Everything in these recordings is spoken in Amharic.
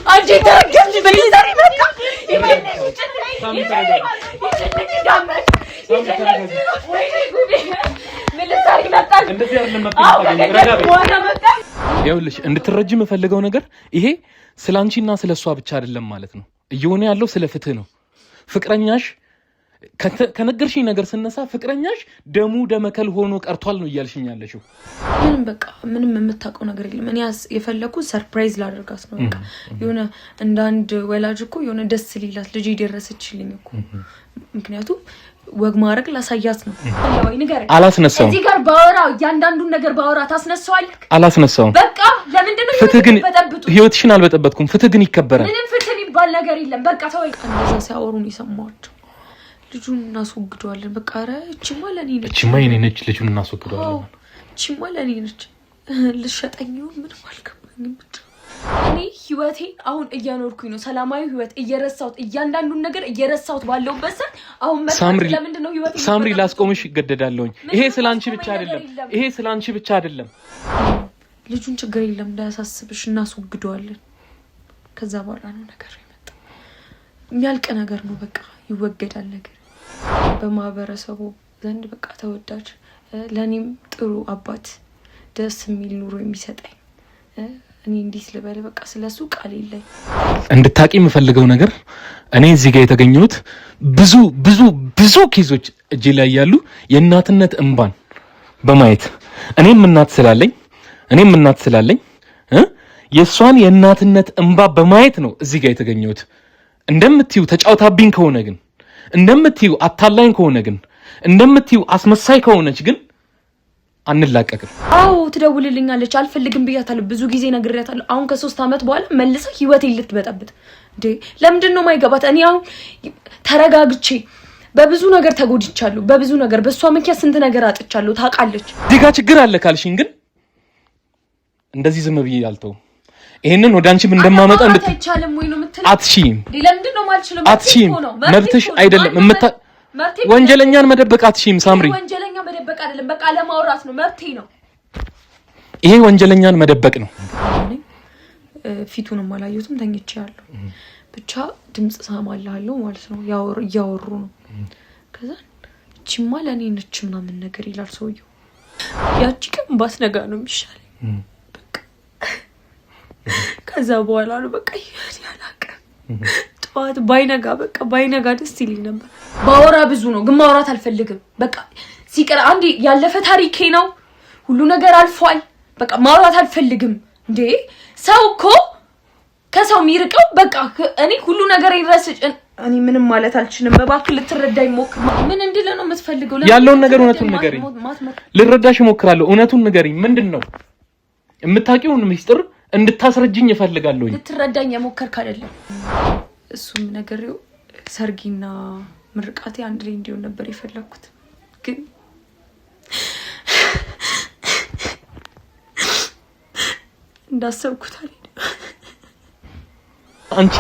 አንቺ ተረጋግጥ በሊዛሪ መጣ ይኸውልሽ እንድትረጂ የምፈልገው ነገር ይሄ ስላንቺና ስለሷ ብቻ አይደለም ማለት ነው። እየሆነ ያለው ስለ ፍትህ ነው። ፍቅረኛሽ ከነገርሽኝ ነገር ስነሳ ፍቅረኛሽ ደሙ ደመከል ሆኖ ቀርቷል ነው እያልሽኝ ያለሽው። ምንም በቃ ምንም የምታውቀው ነገር የለም። እኔ የፈለኩት ሰርፕራይዝ ላደርጋት ነው። በቃ የሆነ እንደ አንድ ወላጅ እኮ የሆነ ደስ ሊላት ልጅ ይደረሰችልኝ እኮ። ምክንያቱም ወግ ማድረግ ላሳያት ነው። ወይ ነገር አላስነሳውም። እዚህ ጋር ባወራው ያንዳንዱን ነገር ባወራ ታስነሳዋለህ። አላስነሳውም። በቃ ለምንድን ነው ፍትህ ግን ህይወትሽን አልበጠበጥኩም። ፍትህ ግን ይከበራል። ምንም ፍትህ የሚባል ነገር የለም። በቃ ተወይ። እንደዛ ሲያወሩን ይሰማዋቸው ልጁን እናስወግደዋለን። በቃ ኧረ እቺማ ለኔ ነች፣ እቺማ የኔ ነች፣ ልጁን እናስወግደዋለን። እቺማ ለኔ ነች። ልሸጠኝ ምንም አልገባኝም። ብቻ እኔ ህይወቴ አሁን እያኖርኩኝ ነው። ሰላማዊ ህይወት እየረሳሁት እያንዳንዱን ነገር እየረሳሁት ባለውበት ሰዓት አሁን መጣሁ። ለምንድን ነው ህይወቴ ሳምሪ ላስቆምሽ ይገደዳለሁኝ። ይሄ ስላንቺ ብቻ አይደለም፣ ይሄ ስላንቺ ብቻ አይደለም። ልጁን ችግር የለም እንዳያሳስብሽ እናስወግደዋለን። ከዛ በኋላ ነው ነገር ይመጣ የሚያልቅ ነገር ነው። በቃ ይወገዳል ነገር በማህበረሰቡ ዘንድ በቃ ተወዳጅ፣ ለኔም ጥሩ አባት፣ ደስ የሚል ኑሮ የሚሰጠኝ እኔ እንዲስ ልበል በቃ ስለሱ ቃል የለኝ። እንድታቂ የምፈልገው ነገር እኔ እዚህ ጋር የተገኘሁት ብዙ ኬዞች እጄ ላይ ያሉ የእናትነት እንባን በማየት እኔም እናት ስላለኝ የሷን የእናትነት እንባ በማየት ነው እዚህ ጋር የተገኘሁት። እንደምትዩ ተጫውታብኝ ከሆነ ግን እንደምትዩ አታላኝ ከሆነ ግን እንደምትዩ አስመሳይ ከሆነች ግን አንላቀቅም። አዎ ትደውልልኛለች። አልፈልግም ብያታለሁ፣ ብዙ ጊዜ ነግሬያታለሁ። አሁን ከ3 አመት በኋላ መልሰ ህይወቴን ልትበጠብጥ እንዴ? ለምንድን ነው የማይገባት? እኔ አሁን ተረጋግቼ በብዙ ነገር ተጎድቻለሁ። በብዙ ነገር በሷ ምክንያት ስንት ነገር አጥቻለሁ። ታውቃለች። እዚህ ጋር ችግር አለ ካልሽኝ ግን እንደዚህ ዝም ብዬ አልተውም። ይሄንን ወደ አንቺም እንደማመጣ አይቻልም ወይ ነው የምትለው? አትሺም። ለምንድን ነው ማልችለው? አትሺም። መብትሽ አይደለም። ወንጀለኛን መደበቅ አትሺም ሳምሪ። ወንጀለኛ መደበቅ አይደለም፣ በቃ ለማውራት ነው። መብቴ ነው። ይሄ ወንጀለኛን መደበቅ ነው። ፊቱንም አላየሁትም፣ ተኝቻለሁ። ብቻ ድምጽ ሰማላለሁ ማለት ነው። እያወሩ ነው። ከዛ እቺማ ለኔ ነች ምናምን ነገር ይላል ሰውየው። ያቺ ቀን ባስነጋ ነው የሚሻለኝ። ከዛ በኋላ ነው በቃ ያላቀ ጠዋት ባይነጋ ደስ ይለኝ ነበር። ባወራ ብዙ ነው ግን ማውራት አልፈልግም። በቃ ሲቀር አንዴ ያለፈ ታሪኬ ነው። ሁሉ ነገር አልፏል። በቃ ማውራት አልፈልግም። እንዴ ሰው እኮ ከሰው የሚርቀው በቃ እኔ ሁሉ ነገር ይረስጭ እኔ ምንም ማለት አልችልም። እባክህ ልትረዳኝ ሞክር። ምን እንድለ ነው የምትፈልገው? ያለውን ነገር እውነቱን ንገሪኝ። ልረዳሽ እሞክራለሁ። እውነቱን ንገሪኝ። ምንድነው የምታውቂውን ሚስጥር እንድታስረጅኝ እፈልጋለሁ። ልትረዳኝ የሞከርክ አይደለም። እሱም ነገርው ሰርጊና ምርቃቴ አንድ ላይ እንዲሆን ነበር የፈለኩት፣ ግን እንዳሰብኩት አይደለም። አንቺ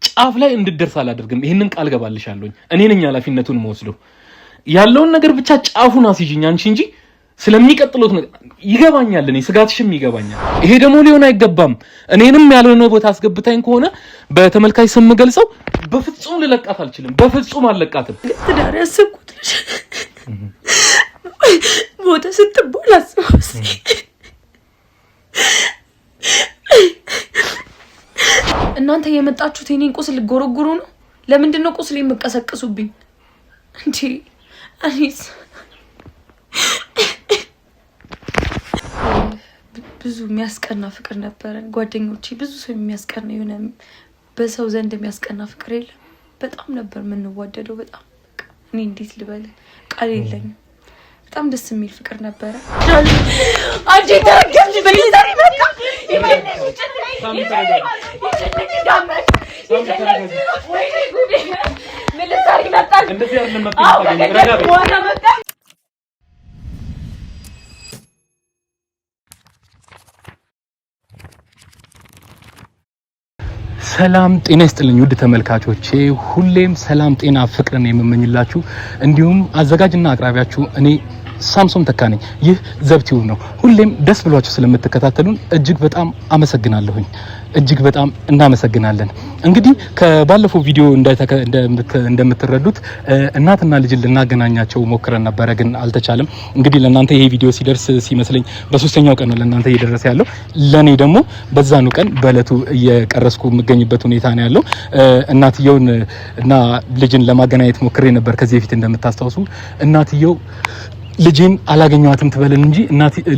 ጫፍ ላይ እንድትደርስ አላደርግም። ይሄንን ቃል ገባልሻለሁ። እኔ ነኝ ኃላፊነቱን የምወስደው። ያለውን ነገር ብቻ ጫፉን አስይኝ አንቺ እንጂ ስለሚቀጥሉት ነገር ይገባኛል። እኔ ስጋትሽም ይገባኛል። ይሄ ደግሞ ሊሆን አይገባም። እኔንም ያልሆነ ቦታ አስገብታኝ ከሆነ በተመልካች ስም ገልጸው በፍጹም ልለቃት አልችልም። በፍጹም አልለቃትም። ትዳር ያሰብኩት ሞተ ስትባል አስባስ እናንተ የመጣችሁት የኔን ቁስል ጎረጎሩ ነው። ለምንድን ነው ቁስል የምትቀሰቅሱብኝ እንዴ? አኒስ ብዙ የሚያስቀና ፍቅር ነበረን ጓደኞቼ። ብዙ ሰው የሚያስቀና የሆነ በሰው ዘንድ የሚያስቀና ፍቅር የለም። በጣም ነበር የምንዋደደው። በጣም እኔ እንዴት ልበል ቃል የለኝም። በጣም ደስ የሚል ፍቅር ነበረ። አንቺ ተረጋግጥ በሊዛሪ መጣ ሰላም ጤና ይስጥልኝ ውድ ተመልካቾቼ፣ ሁሌም ሰላም ጤና ፍቅርን የምመኝላችሁ እንዲሁም አዘጋጅና አቅራቢያችሁ እኔ ሳምሶን ተካነኝ። ይህ ዘብቲው ነው። ሁሌም ደስ ብሏችሁ ስለምትከታተሉን እጅግ በጣም አመሰግናለሁኝ። እጅግ በጣም እናመሰግናለን። እንግዲህ ከባለፈው ቪዲዮ እንደምትረዱት እናትና ልጅን ልናገናኛቸው ሞክረን ነበረ፣ ግን አልተቻለም። እንግዲህ ለእናንተ ይሄ ቪዲዮ ሲደርስ ሲመስለኝ በ3ኛው ቀን ነው ለእናንተ እየደረሰ ያለው። ለኔ ደግሞ በዛኑ ቀን በእለቱ እየቀረስኩ የምገኝበት ሁኔታ ነው ያለው። እናትየውን እና ልጅን ለማገናኘት ሞክሬ ነበር ከዚህ በፊት እንደምታስታውሱ። እናትየው ልጅን አላገኘዋትም ትበልን እንጂ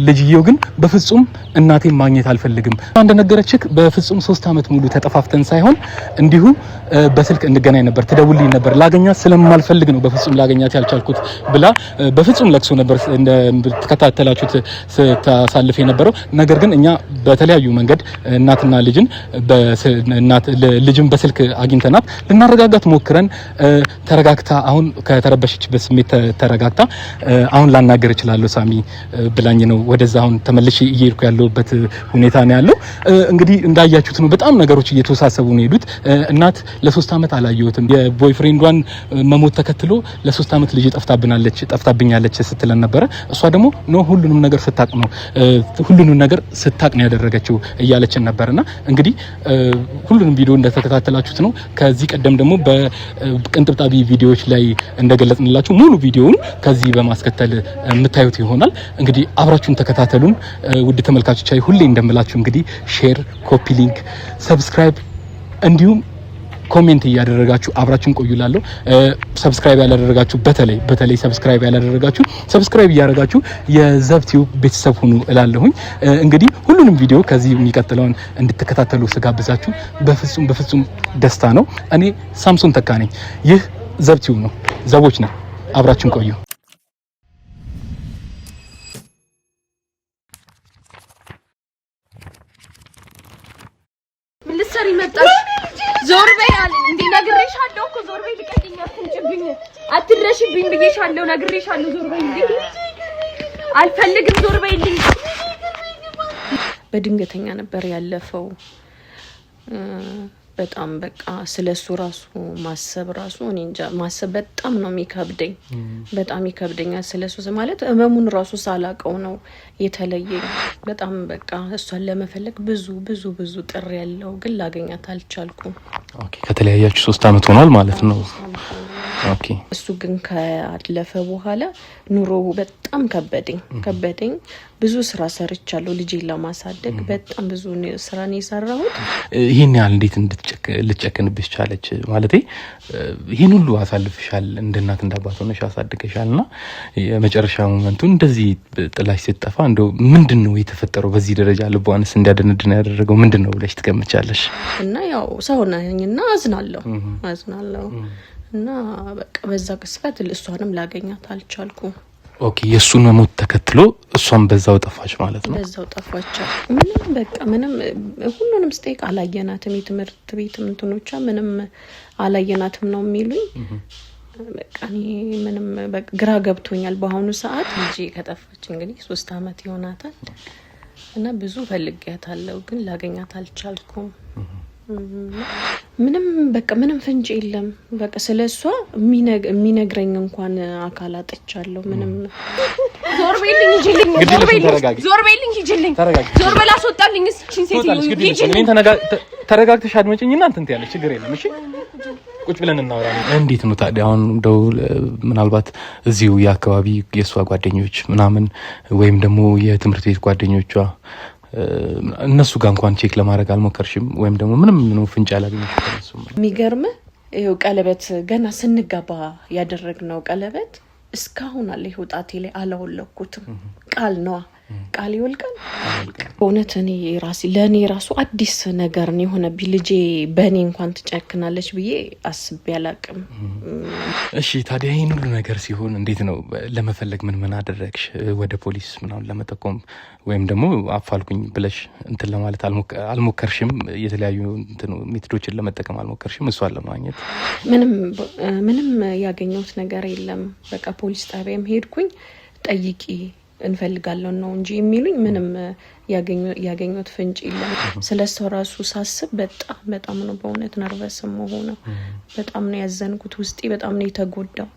ልጅየው ግን በፍጹም እናቴን ማግኘት አልፈልግም እንደነገረችክ በፍጹም 3 አመት ሙሉ ተጠፋፍተን ሳይሆን እንዲሁ በስልክ እንገናኝ ነበር፣ ትደውልልኝ ነበር። ላገኛት ስለማልፈልግ ነው በፍጹም ላገኛት ያልቻልኩት ብላ በፍጹም ለቅሶ ነበር እንደተከታተላችሁት ስታሳልፍ የነበረው። ነገር ግን እኛ በተለያዩ መንገድ እናትና ልጅን በስልክ አግኝተናት ልናረጋጋት ሞክረን ተረጋግታ አሁን ከተረበሸችበት ስሜት ተረጋግታ አሁን ላናገር እችላለሁ ሳሚ ብላኝ ነው ወደዛ አሁን ተመልሼ እየሄድኩ ያለሁበት ሁኔታ ነው ያለው። እንግዲህ እንዳያችሁት ነው በጣም ነገሮች እየተወሳሰቡ ነው ሄዱት። እናት ለ3 አመት አላየሁትም። የቦይፍሬንዷን መሞት ተከትሎ ለ3 አመት ልጅ ጠፍታብኛለች ስትለን ነበረ። እሷ ደግሞ ነው ሁሉንም ነገር ስታቅ ነው ያደረገችው እያለችን ነበርና እንግዲህ ሁሉንም ቪዲዮ እንደተከታተላችሁት ነው። ከዚህ ቀደም ደግሞ በቅንጥብጣቢ ቪዲዮዎች ላይ እንደገለጽንላችሁ ሙሉ ቪዲዮውን ከዚህ በማስከተል የምታዩት ይሆናል። እንግዲህ አብራችሁን ተከታተሉን ውድ ተመልካቾቻችን። ሁሌ እንደምላችሁ እንግዲህ ሼር፣ ኮፒ ሊንክ፣ ሰብስክራይብ እንዲሁም ኮሜንት እያደረጋችሁ አብራችሁን ቆዩላለሁ። ሰብስክራይብ ያላደረጋችሁ በተለይ ሰብስክራይብ ያላደረጋችሁ ሰብስክራይብ እያደረጋችሁ የዘብቲው ቤተሰብ ሁኑ እላለሁኝ። እንግዲህ ሁሉንም ቪዲዮ ከዚህ የሚቀጥለውን እንድትከታተሉ ስጋብዛችሁ በፍጹም ደስታ ነው። እኔ ሳምሶን ተካነኝ። ይህ ዘብቲው ነው። ዘቦች ነን። አብራችሁን ቆዩ። ልትሰሪ መጣሽ? ዞር በይ አለ እንዴ! ነግሬሻለሁ እኮ ዞር በይ። ልቀቂኝ፣ አትንጭብኝ፣ አትድረሽብኝ ብዬሻለሁ። ነግሬሻለሁ። ዞር በይ እንዴ! አልፈልግም። ዞር በይልኝ። በድንገተኛ ነበር ያለፈው። በጣም በቃ ስለሱ ራሱ ማሰብ ራሱ እኔ እንጃ ማሰብ በጣም ነው የሚከብደኝ። በጣም ይከብደኛል። ስለሱ ማለት ህመሙን ራሱ ሳላቀው ነው የተለየኝ። በጣም በቃ እሷን ለመፈለግ ብዙ ጥሪ ያለው ግን ላገኛት አልቻልኩም። ኦኬ። ከተለያያችሁ 3 አመት ሆኗል ማለት ነው። ኦኬ። እሱ ግን ካለፈ በኋላ ኑሮ በጣም ከበደኝ። ብዙ ስራ ሰርቻለሁ ልጄን ለማሳደግ። በጣም ብዙ ስራ ነው የሰራሁት። ይሄን ያህል እንዴት ልትጨክንብሽ ቻለች? ማለቴ ይሄን ሁሉ አሳልፈሻል፣ እንደ እናት እንዳባት ሆነሽ አሳድገሻልና የመጨረሻ ሞመንቱ እንደዚህ ጥላሽ ስትጠፋ እንደው ምንድነው የተፈጠረው? በዚህ ደረጃ ልቧንስ እንዲያደነድን ያደረገው ምንድነው ብለሽ ትገምቻለሽ? እና ያው ሰው ነኝና አዝናለሁ እና በቃ በዛ ቅስፈት እሷንም ላገኛት አልቻልኩም። ኦኬ። የሱን መሞት ተከትሎ እሷም በዛው ጠፋች ማለት ነው? በዛው ጠፋች። ምንም ሁሉንም ስቴክ አላየናትም። የትምህርት ቤት እንትኖቿ ምንም አላየናትም ነው የሚሉኝ። በቃ ምንም ግራ ገብቶኛል በአሁኑ ሰዓት። ልጄ ከጠፋች እንግዲህ 3 አመት ይሆናታል እና ብዙ ፈልጌያታለሁ ግን ላገኛት አልቻልኩም። ምንም ፍንጭ የለም። በቃ ስለሷ የሚነግረኝ እንኳን አካል አጥቻለሁ። ምንም ዞር በይልኝ ሂጂልኝ፣ ዞር በይልኝ ሂጂልኝ፣ ዞር በላ አስወጣልኝ። እቺን ሴትዮ ሂጂልኝ። ተረጋግተሽ አድመጪኝና እንትን ትያለሽ። ችግር የለም እሺ፣ ቁጭ ብለን እናወራለን። እንዴት ነው ታዲያ አሁን እንደው ምናልባት እዚሁ የአካባቢ የሷ ጓደኞች ምናምን ወይም ደግሞ የትምህርት ቤት ጓደኞቿ እነሱ ጋር እንኳን ቼክ ለማድረግ አልሞከርሽም? ወይም ደግሞ ምንም ፍንጭ አላገኘሽም ከነሱ? የሚገርምህ ይኸው ቀለበት ገና ስንገባ ያደረግነው ቀለበት እስካሁን አለ። ይኸው ጣቴ ላይ አላወለኩትም። ቃል ነዋ፣ ቃል ይወልቃል። በእውነት ለእኔ ራሱ አዲስ ነገር ነው የሆነብኝ። ልጄ በእኔ እንኳን ትጨክናለች ብዬ አስቤ አላቅም። እሺ ታዲያ ይህን ሁሉ ነገር ሲሆን እንዴት ነው ለመፈለግ ምን አደረግሽ? ወደ ፖሊስ ምናምን ለመጠቆም ወይም ደግሞ አፋልኩኝ ብለሽ እንትን ለማለት አልሞከርሽም? የተለያዩ ሜቶዶችን ለመጠቀም አልሞከርሽም እሷን ለማግኘት? ምንም ያገኘሁት ነገር የለም። በቃ ፖሊስ ጣቢያም ሄድኩኝ ጠይቂ እንፈልጋለን ነው እንጂ የሚሉኝ ምንም ያገኙት ፍንጭ የለም። ስለሱ ራሱ ሳስብ በጣም ነው በእውነት ነርቨስ መሆነው። በጣም ነው ያዘንኩት። ውስጤ በጣም ነው የተጎዳው።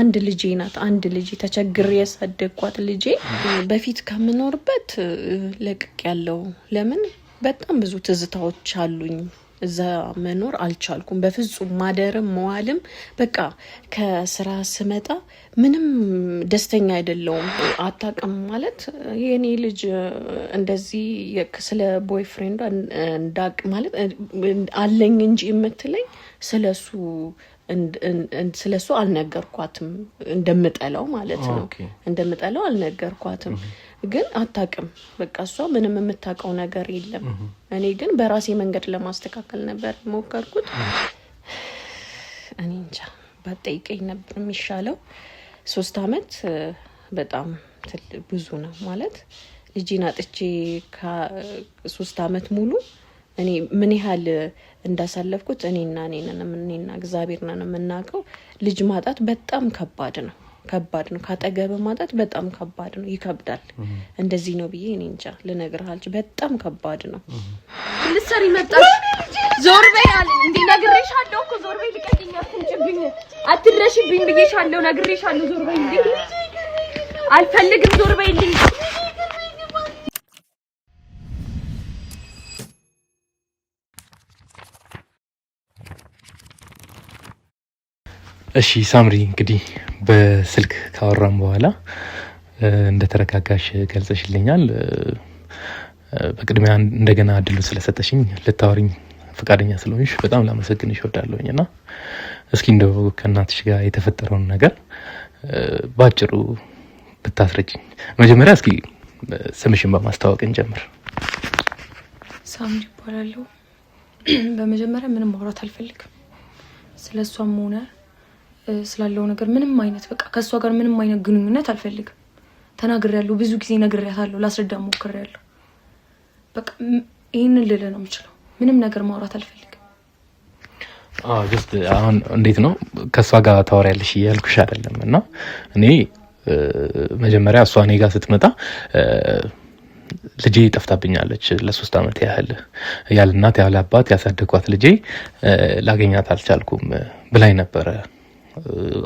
አንድ ልጄ ናት። አንድ ልጄ ተቸግሬ ያሳደግኳት ልጄ በፊት ከምኖርበት ለቅቅ ያለው ለምን በጣም ብዙ ትዝታዎች አሉኝ። እዛ መኖር አልቻልኩም በፍጹም። ማደርም መዋልም በቃ ከስራ ስመጣ ምንም ደስተኛ አይደለሁም። አታውቅም ማለት የኔ ልጅ እንደዚህ ስለ ቦይፍሬንዷ እንዳቅ ማለት አለኝ እንጂ የምትለኝ ስለሱ አልነገርኳትም። እንደምጠላው ማለት ነው። እንደምጠላው አልነገርኳትም። ግን አታውቅም በቃ እሷ ምንም የምታውቀው ነገር የለም። እኔ ግን በራሴ መንገድ ለማስተካከል ነበር ሞከርኩት። እኔ እንጃ ባጠይቀኝ ነበር የሚሻለው። 3 አመት በጣም ብዙ ነው ማለት ልጅን አጥቼ ከ3 አመት ሙሉ እኔ ምን ያህል እንዳሳለፍኩት እኔና እግዚአብሔር ነን የምናውቀው። ልጅ ማጣት በጣም ከባድ ነው። ካጠገብ ማጣት በጣም ከባድ ነው። ይከብዳል። እንደዚህ ነው ብዬ እኔ እንጃ ልነግርህ አልችልም። በጣም ከባድ ነው። ልትሰሪ መጣሽ? ዞር በይ አለ እንዴ ነግሬሻለሁ እኮ ዞር በይ። ልቀቂኝ፣ አትንጭብኝ፣ አትድረሽብኝ ብዬሻለሁ። ነግሬሻለሁ ዞር በይ። እንዴ አልፈልግም፣ ዞር በይልኝ። እሺ ሳምሪ እንግዲህ በስልክ ካወራን በኋላ እንደተረጋጋሽ ገልጸሽልኛል። በቅድሚያ እንደገና እድሉ ስለሰጠሽኝ ልታወሪኝ ፈቃደኛ ስለሆንሽ በጣም ላመሰግንሽ እወዳለሁኝና እስኪ እንደው ከእናትሽ ጋር የተፈጠረውን ነገር ባጭሩ ብታስረጂኝ። መጀመሪያ እስኪ ስምሽን በማስተዋወቅ እንጀምር። ሳምሪ እባላለሁ። በመጀመሪያ ምንም ማውራት አልፈልግም። ስለሷም ሆነ ስላለው ነገር ምንም አይነት በቃ ከሷ ጋር ምንም አይነት ግንኙነት አልፈልግም። ተናግሬያለሁ፣ ብዙ ጊዜ ነግሬያታለሁ፣ ላስረዳ ሞክሬያለሁ። በቃ ይሄንን ልል ነው የምችለው። ምንም ነገር ማውራት አልፈልግም። ጀስት አሁን እንዴት ነው ከሷ ጋር ታወሪያለሽ እያልኩሽ አይደለም። እና እኔ መጀመሪያ እሷ እኔ ጋር ስትመጣ ልጄ ጠፍታብኛለች ለ3 አመት ያህል ያለ እናት ያለ አባት ያሳደግኳት ልጄ ላገኛት አልቻልኩም ብላኝ ነበረ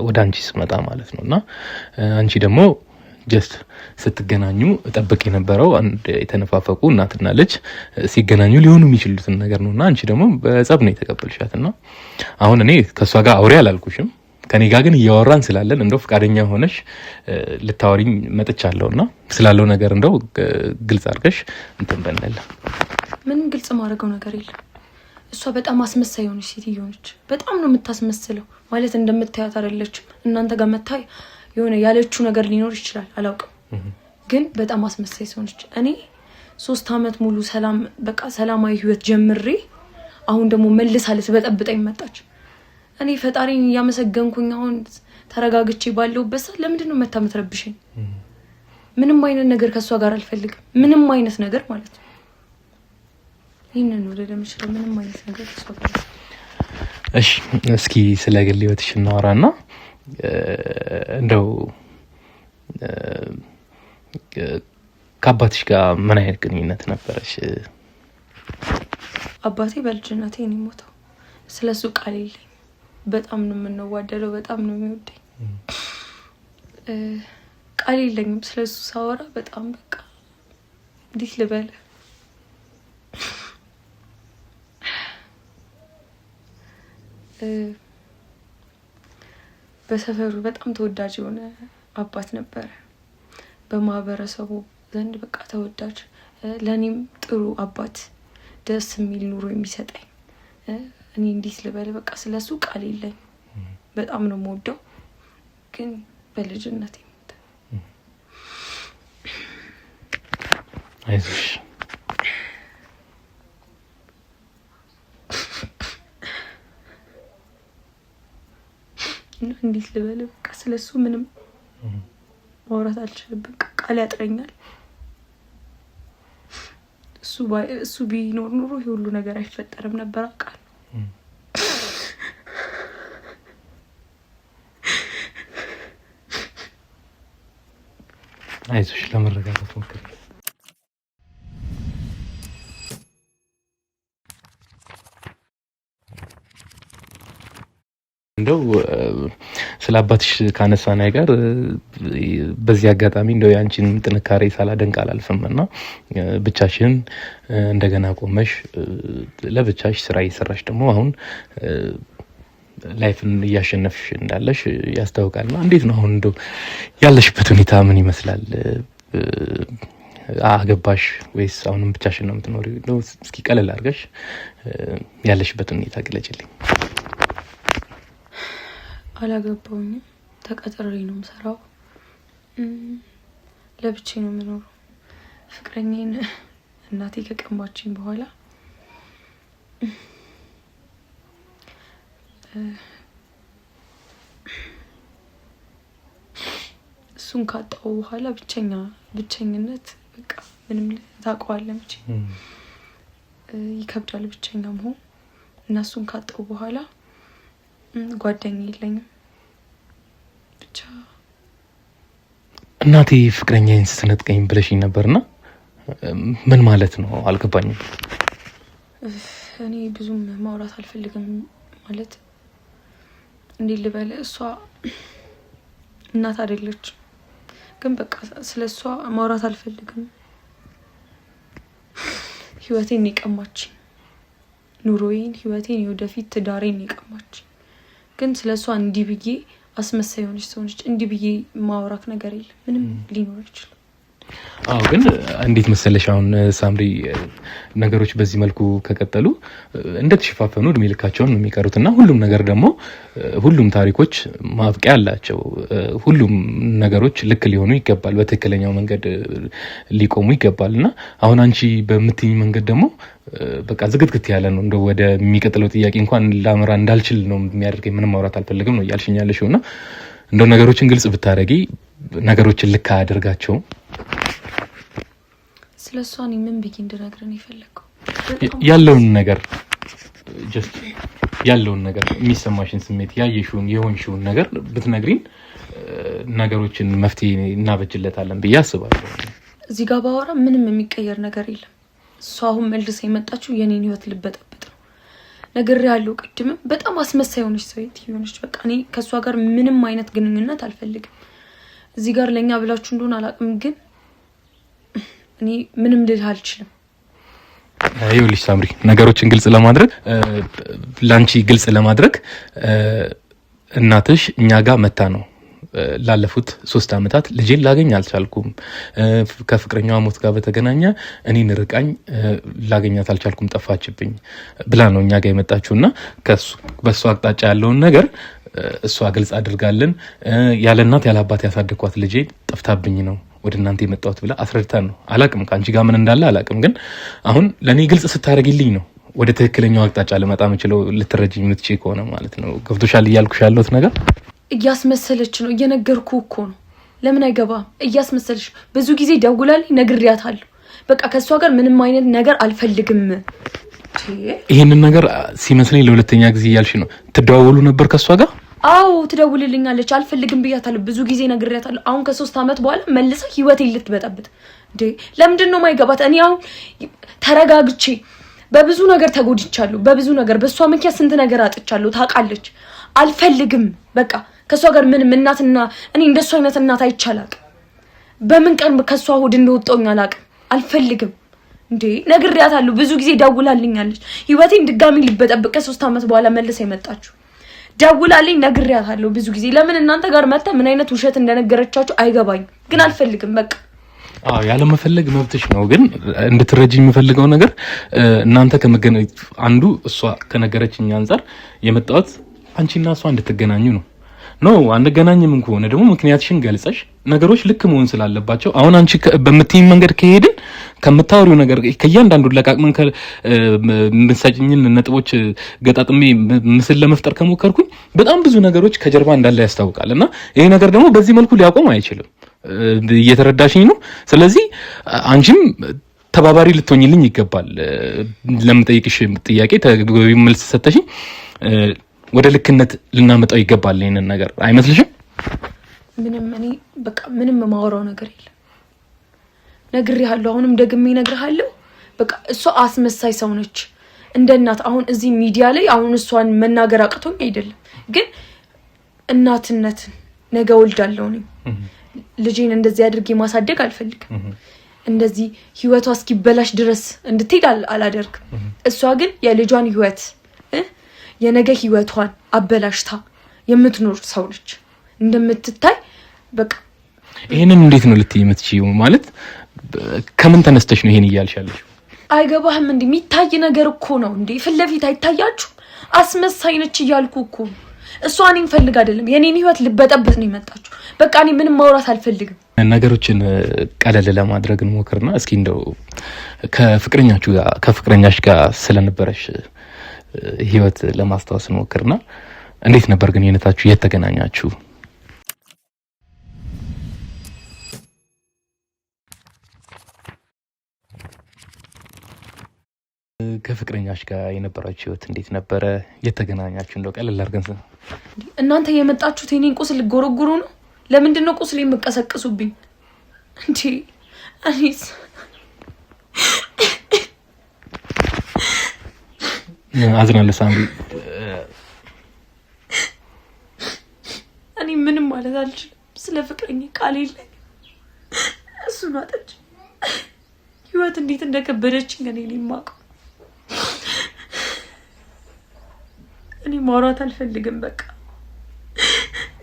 ወደ አንቺ ስመጣ ማለት ነውና አንቺ ደግሞ ጀስት ስትገናኙ ተጠብቅ የነበረው አንድ የተነፋፈቁ እናትና ልጅ ሲገናኙ ሊሆኑ የሚችሉትን ነገር ነውና አንቺ ደግሞ በጸብ ነው የተቀበልሻትና አሁን እኔ ከሷ ጋር አውሪ አላልኩሽም። ከኔ ጋር ግን እያወራን ስላለን እንደው ፍቃደኛ ሆነሽ ልታወሪኝ መጥቻለሁና ስላለው ነገር እንደው ግልጽ አድርገሽ እንትን በእናለ። ምንም ግልጽ ማድረገው ነገር የለም። እሷ በጣም አስመሳይ ሆነች ሴትዮ ነች። በጣም ነው የምታስመስለው። ማለት እንደምታያት አይደለችም። እናንተ ጋር መታይ የሆነ ያለችው ነገር ሊኖር ይችላል አላውቅም። ግን በጣም አስመሳይ ነች። እኔ 3 አመት ሙሉ ሰላማዊ ህይወት ጀምሬ አሁን ደግሞ መልሳ ልትበጠብጠኝ መጣች። እኔ ፈጣሪን ያመሰገንኩኝ አሁን ተረጋግቼ ባለውበት ሰዓት ለምንድን ነው መታመትረብሽኝ? ምንም አይነት ነገር ከሷ ጋር አልፈልግም። ምንም አይነት ነገር ማለት ነው። ይሄንን ነው ለደምሽለው ምንም አይነት ነገር ከሷ ጋር። እሺ እስኪ ስለ ግል ህይወትሽ እናወራና እንደው ከአባትሽ ጋር ምን አይነት ግንኙነት ነበረሽ? አባቴ በልጅነቴ ነው የሞተው። ስለሱ ቃል የለኝም። በጣም ነው የምንዋደደው። በጣም ነው የሚወደኝ። ቃል የለኝም ስለሱ ሳወራ። በጣም በቃ እንዴት ልበል፣ በሰፈሩ በጣም ተወዳጅ የሆነ አባት ነበረ። በማህበረሰቡ ዘንድ በቃ ተወዳጅ፣ ለኔም ጥሩ አባት፣ ደስ የሚል ኑሮ የሚሰጠኝ። እኔ እንዴት ልበል በቃ ስለሱ ቃል የለኝ። በጣም ነው የምወደው፣ ግን በልጅነቴ ሞተ። አይዞሽ። እንዴት ልበል በቃ ስለሱ ምንም ማውራት አልችልም። በቃ ቃል ያጥረኛል። እሱ ቢኖር ኑሮ ይሄ ሁሉ ነገር አይፈጠርም ነበር አውቃለሁ። አይዞሽ ለመረጋጋት ሞክሪ። እንደው ስለ አባትሽ ካነሳና ጋር በዚህ አጋጣሚ እንደው ያንቺን ጥንካሬ ሳላደንቅ አላልፍምና ብቻሽን እንደገና ቆመሽ ለብቻሽ ስራ እየሰራሽ ደግሞ አሁን ላይፍን እያሸነፍሽ እንዳለሽ ያስታውቃልና እንዴት ነው አሁን እንደው ያለሽበት ሁኔታ ምን ይመስላል? አገባሽ ወይስ አሁንም ብቻሽን ነው የምትኖሪው? እንደው እስኪ ቀለል አድርገሽ ያለሽበት ሁኔታ ግለጪልኝ። አላገባውኝም፣ ተቀጥሬ ነው የምሰራው፣ ለብቻዬ ነው የምኖረው። ፍቅረኛዬን እናቴ ከቀማችኝ በኋላ እሱን ካጣሁ በኋላ ብቸኝነት በቃ ምንም ታውቀዋለህ እንጂ ይከብዳል ብቸኛ መሆን እና እሱን ካጣሁ በኋላ ጓደኛ የለኝም። ብቻ እናቴ ፍቅረኛዬን ስትነጥቀኝ ብለሽኝ ነበርና ምን ማለት ነው አልገባኝም። እኔ ብዙም ማውራት አልፈልግም ማለት እንዴ ልበል፣ እሷ እናት አይደለች፣ ግን በቃ ስለሷ ማውራት አልፈልግም። ህይወቴን ይቀማች፣ ኑሮዬን፣ ህይወቴን፣ የወደፊት ትዳሬን ይቀማች። ግን ስለሷ እንዲህ ብዬ አስመሳይ ሆነች ሰውነች እንዲህ ብዬ ማውራት ነገር የለም፣ ምንም ሊኖር ይችላል። አዎ ግን እንዴት መሰለሽ አሁን ሳምሪ ነገሮች በዚህ መልኩ ከቀጠሉ እንደተሸፋፈኑ እድሜ ልካቸውን ነው የሚቀሩትና ሁሉም ነገር ደግሞ ሁሉም ታሪኮች ማብቂያ አላቸው። ሁሉም ነገሮች ልክ ሊሆኑ ይገባል፣ በትክክለኛው መንገድ ሊቆሙ ይገባልና አሁን አንቺ በምትይኝ መንገድ ደግሞ በቃ ዝግትግት ያለ ነው። እንደው ወደ የሚቀጥለው ጥያቄ እንኳን ላመራ እንዳልችል ነው የሚያደርገኝ። ምንም ማውራት አልፈልግም ነው እያልሽኝ ያለሽውና እንደው ነገሮችን ግልጽ ብታረጊ ነገሮችን ልክ አያደርጋቸው። ስለሷ እኔ ምን ብዬ እንድነግርህ ነው የፈለከው? ያለውን ነገር ጀስት ያለውን ነገር የሚሰማሽን ስሜት ያየሽውን የሆንሽውን ነገር ብትነግሪን ነገሮችን መፍትሄ እናበጅለታለን ብዬ አስባለሁ። እዚህ ጋር ባወራ ምንም የሚቀየር ነገር የለም። እሷ አሁን መልሰ የመጣችው የኔን ህይወት ልበጠብጥ ነው። ነግሬያለሁ ቅድም፣ በጣም አስመሳይ ሆነች ሰውዬት ሆነች። በቃ እኔ ከሷ ጋር ምንም አይነት ግንኙነት አልፈልግም። እዚህ ጋር ለኛ ብላችሁ እንደሆነ አላውቅም፣ ግን እኔ ምንም ልልህ አልችልም። ይኸውልሽ ሳምሪ፣ ነገሮችን ግልጽ ለማድረግ ላንቺ ግልጽ ለማድረግ እናትሽ እኛ ጋር መታ ነው ላለፉት 3 አመታት ልጄን ላገኝ አልቻልኩም፣ ከፍቅረኛዋ ሞት ጋር በተገናኘ እኔን ርቃኝ ላገኛት አልቻልኩም፣ ጠፋችብኝ ብላ ነው እኛ ጋር የመጣችውና በሷ አቅጣጫ ያለውን ነገር እሷ ግልጽ አድርጋለን። ያለ እናት ያለ አባት ያሳደኳት ልጄ ጠፍታብኝ ነው ወደ እናንተ የመጣሁት ብላ አስረድታን ነው። አላቅም ካንቺ ጋር ምን እንዳለ አላቅም፣ ግን አሁን ለኔ ግልጽ ስታደርጊልኝ ነው ወደ ትክክለኛው አቅጣጫ ልመጣ የምችለው፣ ልትረጂኝ የምትችይ ከሆነ ማለት ነው። ገብቶሻል እያልኩሽ ያለሁት ነገር? እያስመሰለች ነው፣ እየነገርኩ እኮ ነው። ለምን አይገባም? እያስመሰለች ብዙ ጊዜ ደውላልኝ ነግሬያታለሁ። በቃ ከሷ ጋር ምንም አይነት ነገር አልፈልግም። ይሄንን ነገር ሲመስለኝ ለሁለተኛ ጊዜ እያልሽ ነው። ትደዋወሉ ነበር ከሷ ጋር? አዎ ትደውልልኛለች። አልፈልግም ብያታለሁ፣ ብዙ ጊዜ ነግሬያታለሁ። አሁን ከ3 አመት በኋላ መልሳ ህይወቴን ልትበጠብጥ እንዴ! ለምንድን ነው ማይገባት? እኔ አሁን ተረጋግቼ በብዙ ነገር ተጎድቻለሁ፣ በብዙ ነገር በሷ ምክንያት ስንት ነገር አጥቻለሁ፣ ታውቃለች። አልፈልግም በቃ ከሷ ጋር ምንም እናትና እኔ እንደሷ አይነት እናት አይቻላቅ። በምን ቀን ከሷ ሆድ እንደወጣውኝ አላቅም። አልፈልግም እንዴ! ነግሬያታለሁ፣ ብዙ ጊዜ ደውላልኛለች። ህይወቴን ድጋሚ ሊበጠብቅ ከ3 አመት በኋላ መልሳ የመጣችሁ ደውላልኝ ነግሬያታለሁ ብዙ ጊዜ። ለምን እናንተ ጋር መጣ ምን አይነት ውሸት እንደነገረቻችሁ አይገባኝ፣ ግን አልፈልግም በቃ። ያለ መፈለግ መብትሽ ነው፣ ግን እንድትረጂኝ የምፈልገው ነገር እናንተ ከመገናኘት አንዱ እሷ ከነገረችኝ አንፃር የመጣሁት አንቺና እሷ እንድትገናኙ ነው። አንገናኝም ከሆነ ደግሞ ምክንያትሽን ገልጸሽ ነገሮች ልክ መሆን ስላለባቸው አሁን አንቺ በምትይኝ መንገድ ከሄድን ከምታወሪው ነገር ከእያንዳንዱ ለቃቅመን ምንሰጭኝን ነጥቦች ገጣጥሜ ምስል ለመፍጠር ከሞከርኩኝ በጣም ብዙ ነገሮች ከጀርባ እንዳለ ያስታውቃልና ይሄ ነገር ደግሞ በዚህ መልኩ ሊያቆም አይችልም። እየተረዳሽኝ ነው? ስለዚህ አንቺም ተባባሪ ልትሆኝልኝ ይገባል። ለምጠይቅሽ ጥያቄ ተገቢ መልስ ሰጠሽኝ። ወደ ልክነት ልናመጣው ይገባል። ይሄንን ነገር አይመስልሽም? ምንም እኔ በቃ ምንም ማወራው ነገር የለም። ነግሬሃለሁ አሁንም ደግሜ ነግሬሃለሁ በቃ እሷ አስመሳይ ሰው ነች እንደ እናት አሁን እዚህ ሚዲያ ላይ አሁን እሷን መናገር አቅቶኝ አይደለም ግን እናትነት ነገ ወልዳለሁ ነኝ ልጄን እንደዚህ አድርጌ ማሳደግ አልፈልግም እንደዚህ ህይወቷ እስኪበላሽ ድረስ እንድትሄድ አላደርግም እሷ ግን የልጇን ህይወት የነገ ህይወቷን አበላሽታ የምትኖር ሰው ነች እንደምትታይ በቃ ይሄንን እንዴት ነው ልትይ የምትችይው ማለት ከምን ተነስተሽ ነው ይሄን ይያልሻለሽ አይገባህም እንዴ የሚታይ ነገር እኮ ነው እንዴ ፍለፊት አይታያችሁ አስመሳይ ነች ይያልኩ እኮ እሷ እኔን ፈልግ አይደለም የኔን ህይወት ልበጠብጥ ነው የመጣችሁ በቃ እኔ ምንም ማውራት አልፈልግም ነገሮችን ቀለል ለማድረግ እንሞክርና እስኪ እንደው ከፍቅረኛሽ ጋር ስለነበረሽ ህይወት ለማስተዋወስ እንሞክርና እንዴት ነበር ግን የነታችሁ የተገናኛችሁ ከፍቅረኛሽ ጋር የነበራችሁ ህይወት እንዴት ነበር የተገናኛችሁ እንደው ቀለል አድርገን እናንተ የመጣችሁት የኔን ቁስል ጎረጎሩ ነው ለምንድን ነው ቁስል የምቀሰቅሱብኝ እንዴ አኒስ አዝናለሁ ሳምሪ እኔ ምንም ማለት አልችልም ስለ ፍቅረኛ ቃል የለኝ እሱ ነው አጠጭ ህይወት እንዴት እንደከበደችኝ እኔ የማውቀው እኔ ማውራት አልፈልግም በቃ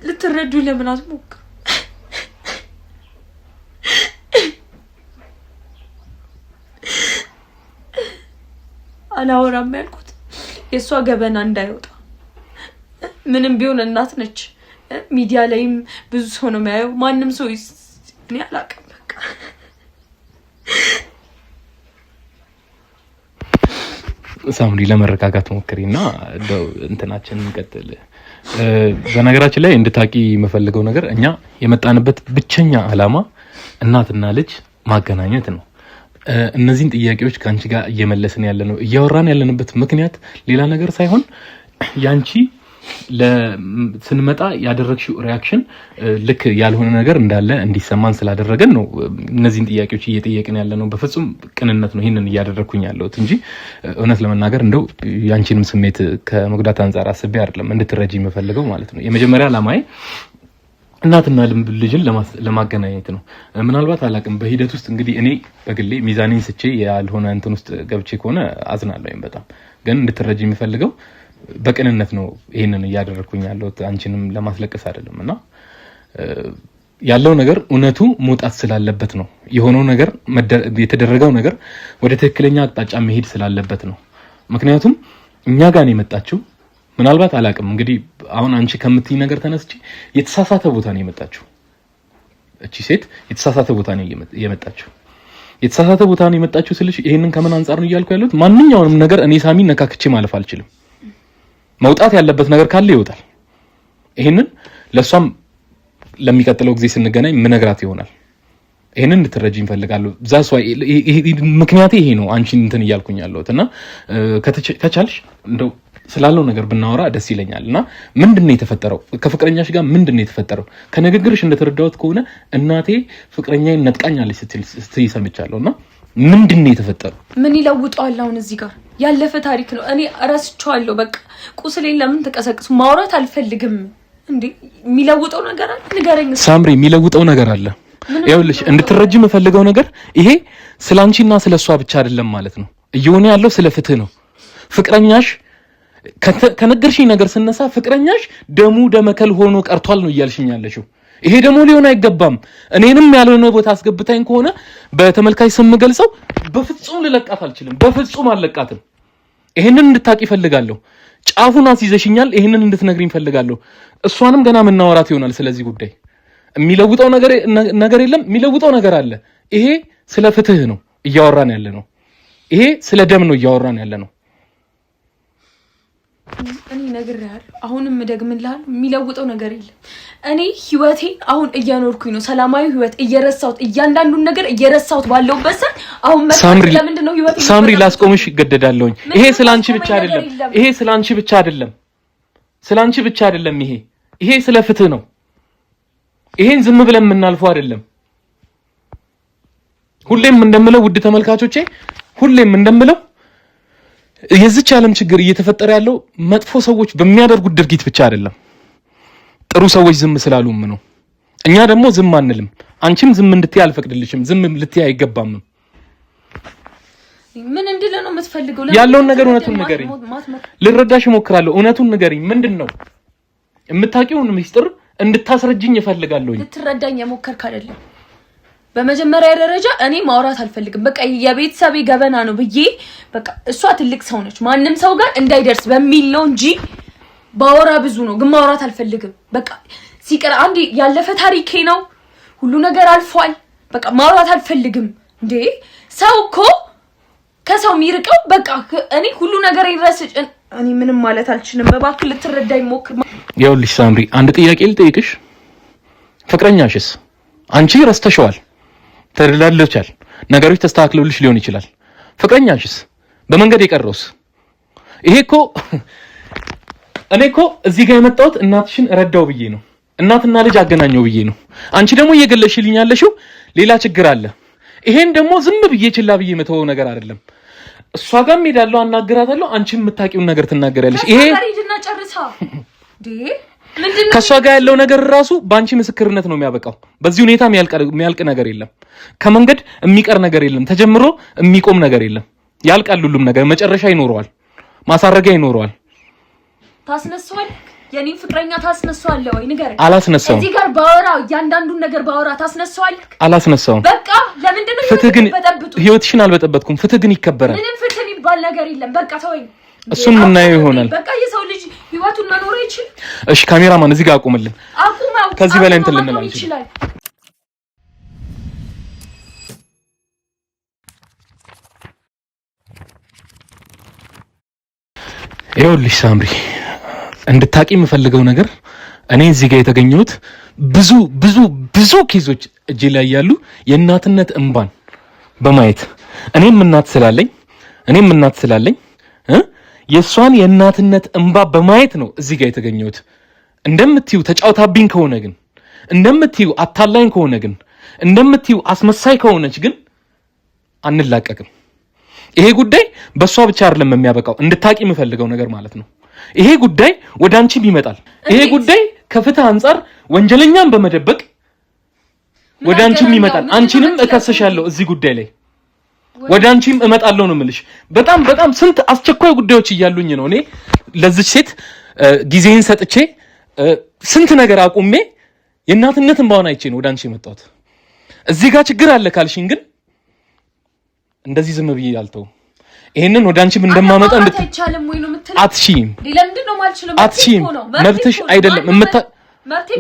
ልትረዱ ለምን አትሞክሩ አላወራም ያልኩት የሷ ገበና እንዳይወጣ ምንም ቢሆን እናት ነች ሚዲያ ላይም ብዙ ሰው ነው የሚያየው ማንንም ሰው እኔ አላውቅም በቃ ሳምሪ ለመረጋጋት ሞክሪና እንደው እንትናችንን እንቀጥል በነገራችን ላይ እንድታቂ የምፈልገው ነገር እኛ የመጣንበት ብቸኛ አላማ እናትና ልጅ ማገናኘት ነው እነዚህን ጥያቄዎች ካንቺ ጋር እየመለስን ያለነው እያወራን ያለንበት ምክንያት ሌላ ነገር ሳይሆን ያንቺ ለስንመጣ ያደረግሽው ሪአክሽን ልክ ያልሆነ ነገር እንዳለ እንዲሰማን ስላደረገን ነው እነዚህን ጥያቄዎች እየጠየቅን ያለነው በፍጹም ቅንነት ነው ይሄንን እያደረኩኝ ያለሁት እንጂ እውነት ለመናገር እንደው ያንቺንም ስሜት ከመጉዳት አንፃር አስቤ አይደለም እንድትረጂ የምፈልገው ማለት ነው የመጀመሪያ ዓላማዬ እናትና ልጅን ለማገናኘት ነው ምናልባት አላቅም በሂደት ውስጥ እንግዲህ እኔ በግሌ ሚዛኔን ስቼ ያልሆነ እንትን ውስጥ ገብቼ ከሆነ አዝናለሁኝ በጣም ግን እንድትረጂ የምፈልገው በቅንነት ነው ይሄንን እያደረኩኝ ያለሁት አንቺንም ለማስለቀስ አይደለምና ያለው ነገር እውነቱ መውጣት ስላለበት ነው የሆነው ነገር የተደረገው ነገር ወደ ትክክለኛ አቅጣጫ መሄድ ስላለበት ነው ምክንያቱም እኛ ጋር ነው የመጣችው ምናልባት አላቅም እንግዲህ አሁን አንቺ ከምትይ ነገር ተነስጪ የተሳሳተ ቦታ ነው የመጣችው እቺ ሴት የተሳሳተ ቦታ ነው የመጣችው የተሳሳተ ቦታ ነው የመጣችው ስልሽ ይሄንን ከምን አንፃር ነው እያልኩ ያለሁት ማንኛውንም ነገር እኔ ሳሚ ነካክቼ ማለፍ አልችልም መውጣት ያለበት ነገር ካለ ይወጣል ይሄንን ለሷም ለሚቀጥለው ጊዜ ስንገናኝ ምነግራት ይሆናል ይሄንን እንድትረጂኝ ፈልጋለሁ ዛስ ዋይ ምክንያቱ ይሄ ነው አንቺ እንትን እያልኩኝ ያለሁትና ከቻልሽ እንደው ስላለው ነገር ብናወራ ደስ ይለኛልና ምንድነው የተፈጠረው ከፍቅረኛሽ ጋር ምንድነው የተፈጠረው ከነገርሽ እንደተረዳሁት ከሆነ እናቴ ፍቅረኛዬን ነጥቃኛለች ስትይ ሰምቻለሁና ምንድነው የተፈጠረው ምን ይለውጣል አሁን እዚህ ጋር ያለፈ ታሪክ ነው እኔ አራስቻለሁ በቃ ቁስሌን ለምን ተቀሰቅሱ ማውራት አልፈልግም እንዴ የሚለውጠው ነገር አለ ንገረኝ ሳምሪ የሚለውጠው ነገር አለ ይኸውልሽ እንድትረጂ የምፈልገው ነገር ይሄ ስላንቺና ስለሷ ብቻ አይደለም ማለት ነው እየሆነ ያለው ስለ ፍትህ ነው ፍቅረኛሽ ከነገርሽኝ ነገር ስነሳ ፍቅረኛሽ ደሙ ደመከል ሆኖ ቀርቷል ነው እያልሽኝ ያለሽው ይሄ ደግሞ ሊሆን አይገባም እኔንም ያልሆነ ቦታ አስገብታኝ ከሆነ በተመልካይ ስም ገልጸው በፍጹም ልለቃት አልችልም በፍጹም አልለቃትም ይሄንን እንድታቂ ፈልጋለሁ ጫፉን አስይዘሽኛል ይሄንን እንድትነግሪኝ ፈልጋለሁ እሷንም ገና መናወራት ይሆናል ስለዚህ ጉዳይ የሚለውጠው ነገር የለም የሚለውጠው ነገር አለ ይሄ ስለ ፍትህ ነው እያወራን ያለ ነው ይሄ ስለ ደም ነው እያወራን ያለ ነው እኔ ነግሬሃለሁ አሁንም ደግምልሃለሁ የሚለውጠው ነገር የለም እኔ ህይወቴ አሁን እያኖርኩኝ ነው ሰላማዊ ህይወት እየረሳሁት እያንዳንዱን ነገር እየረሳሁት ባለውበት ሰዓት አሁን ለምንድን ነው ህይወቴ ሳምሪ ላስቆምሽ ይገደዳለሁኝ ይሄ ስላንቺ ብቻ አይደለም ይሄ ስላንቺ ብቻ አይደለም ስላንቺ ብቻ አይደለም ይሄ ስለ ፍትህ ነው ይሄን ዝም ብለን የምናልፈው አይደለም ሁሌም እንደምለው ውድ ተመልካቾቼ ሁሌም እንደምለው የዚች ዓለም ችግር እየተፈጠረ ያለው መጥፎ ሰዎች በሚያደርጉት ድርጊት ብቻ አይደለም ጥሩ ሰዎች ዝም ስላሉም ነው እኛ ደግሞ ዝም አንልም አንቺም ዝም እንድትይ አልፈቅድልሽም ዝም ልትይ አይገባም ምን እንድለ ነው የምትፈልገው ያለውን ነገር እውነቱን ንገሪኝ ልረዳሽ እሞክራለሁ እውነቱን ንገሪኝ ምንድነው የምታውቂውን ሚስጥር እንድታስረጅኝ እፈልጋለሁ ልትረዳኝ የሞከርክ አይደለም በመጀመሪያ ደረጃ እኔ ማውራት አልፈልግም በቃ የቤተሰቤ ገበና ነው ብዬ በቃ እሷ ትልቅ ሰው ነች ማንንም ሰው ጋር እንዳይደርስ በሚል ነው እንጂ ባወራ ብዙ ነው ግን ማውራት አልፈልግም በቃ ሲቀር አንዴ ያለፈ ታሪኬ ነው ሁሉ ነገር አልፏል በቃ ማውራት አልፈልግም እንዴ ሰው እኮ ከሰው ሚርቀው በቃ እኔ ሁሉ ነገር ይረስጭ እኔ ምንም ማለት አልችልም በባክህ ልትረዳኝ ሞክር ይኸውልሽ ሳምሪ አንድ ጥያቄ ልጠይቅሽ ፍቅረኛሽስ አንቺ ረስተሽዋል ተደላልቻል ነገሮች ተስተካክለውልሽ ሊሆን ይችላል ፍቅረኛሽስ በመንገድ የቀረውስ ይሄኮ እኔኮ እዚህ ጋር የመጣሁት እናትሽን ረዳው ብዬ ነው እናትና ልጅ አገናኘው ብዬ ነው አንቺ ደግሞ እየገለሽልኝ ያለሽው ሌላ ችግር አለ ይሄን ደግሞ ዝም ብዬ ችላ ብዬ መተው ነገር አይደለም እሷ ጋር ሄዳለሁ አናግራታለሁ አንቺም የምታውቂውን ነገር ትናገሪያለሽ ይሄ ታሪድና ጨርሳ ዲ ምንድነው ከሷ ጋር ያለው ነገር ራሱ ባንቺ ምስክርነት ነው የሚያበቃው በዚህ ሁኔታ የሚያልቅ ነገር የለም ከመንገድ የሚቀር ነገር የለም ተጀምሮ የሚቆም ነገር የለም ያልቃል ሁሉም ነገር መጨረሻ ይኖረዋል ማሳረጊያ ይኖረዋል ታስነሳዋል የኔ ፍቅረኛ ታስነሳዋል ወይ ንገረኝ አላስነሳውም እዚህ ጋር ባወራ ያንዳንዱን ነገር ባወራ ታስነሳዋል አላስነሳውም በቃ ለምንድነው ፍትህ ግን ህይወትሽን አልበጠበጥኩም ፍትህ ግን ይከበራል ምንም ፍትህ የሚባል ነገር የለም በቃ ተወኝ እሱን ምናየው ይሆናል በቃ የሰው ልጅ ህይወቱን መኖር ይችላል እሺ ካሜራማን እዚህ ጋር አቁምልን አቁማው ከዚህ በላይ እንትን ልንል አንችልም ይኸውልሽ ሳምሪ እንድታቂ የምፈልገው ነገር እኔ እዚህ ጋር የተገኘሁት ብዙ ኬዞች እጄ ላይ ያሉ የእናትነት እንባን በማየት እኔም እናት ስላለኝ የሷን የእናትነት እንባ በማየት ነው እዚህ ጋር የተገኘሁት እንደምትዩ ተጫውታብኝ ከሆነ ግን እንደምትዩ አታላኝ ከሆነ ግን እንደምትዩ አስመሳይ ከሆነች ግን አንላቀቅም ይሄ ጉዳይ በሷ ብቻ አይደለም የሚያበቃው እንድታቂ የምፈልገው ነገር ማለት ነው ይሄ ጉዳይ ወደ አንቺም ይመጣል ይሄ ጉዳይ ከፍትህ አንፃር ወንጀለኛን በመደበቅ ወደ አንቺም ይመጣል አንቺንም እከሰሻለሁ እዚህ ጉዳይ ላይ ወደ አንቺም እመጣለሁ ነው የምልሽ በጣም ስንት አስቸኳይ ጉዳዮች እያሉኝ ነው እኔ ለዚህ ሴት ጊዜን ሰጥቼ ስንት ነገር አቁሜ የእናትነትን ባሆን አይቼ ነው ወደ አንቺ የመጣሁት እዚህ ጋር ችግር አለ ካልሽኝ ግን እንደዚህ ዝም ብዬ ያልተው ይሄንን ወደ አንቺም እንደማመጣ አይቻልም ወይ ነው የምትለው አትሺም ለምንድን ነው ማልችለው አትሺም መብትሽ አይደለም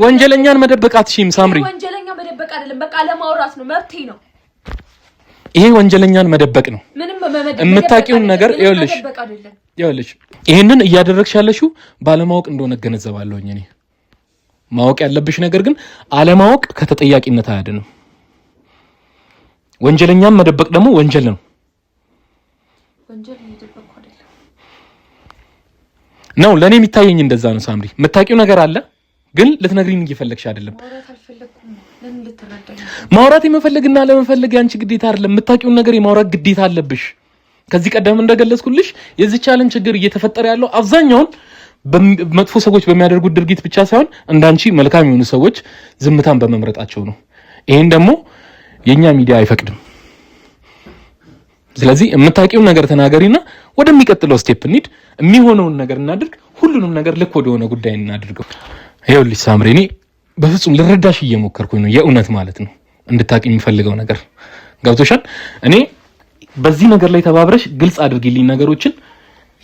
ወንጀለኛን መደበቅ አትሺም ሳምሪ ወንጀለኛ መደበቅ አይደለም በቃ ለማውራት ነው መብቴ ነው ይሄ ወንጀለኛን መደበቅ ነው ምንም የምታውቂውን ነገር ይኸውልሽ ይሄንን እያደረግሽ ያለሽው ባለማወቅ እንደሆነ ገነዘባለሁኝ እኔ ማወቅ ያለብሽ ነገር ግን አለማወቅ ከተጠያቂነት አያድንም ወንጀለኛን መደበቅ ደግሞ ወንጀል ነው ወንጀል መደበቅ አይደለም ነው ለኔ የሚታየኝ እንደዛ ነው ሳምሪ የምታውቂው ነገር አለ ግን ልትነግሪኝ እየፈለግሽ አይደለም ማውራት የመፈለግና ለመፈለግ ያንቺ ግዴታ አይደለም የምታውቂውን ነገር የማውራት ግዴታ አለብሽ ከዚህ ቀደም እንደገለጽኩልሽ የዚህ ቻሌንጅ ችግር እየተፈጠረ ያለው አብዛኛውን በመጥፎ ሰዎች በሚያደርጉት ድርጊት ብቻ ሳይሆን እንዳንቺ መልካም የሆኑ ሰዎች ዝምታን በመምረጣቸው ነው ይሄን ደግሞ የኛ ሚዲያ አይፈቅድም ስለዚህ የምታውቂውን ነገር ተናገሪና ወደሚቀጥለው ስቴፕ እንሂድ የሚሆነውን ነገር እናድርግ ሁሉንም ነገር ልክ ወደሆነ ጉዳይ እናድርገው ይኸውልሽ ሳምሪ እኔ በፍጹም ልረዳሽ እየሞከርኩኝ ነው የእውነት ማለት ነው እንድታቂ የሚፈልገው ነገር ገብቶሻል እኔ በዚህ ነገር ላይ ተባብረሽ ግልጽ አድርጊልኝ ነገሮችን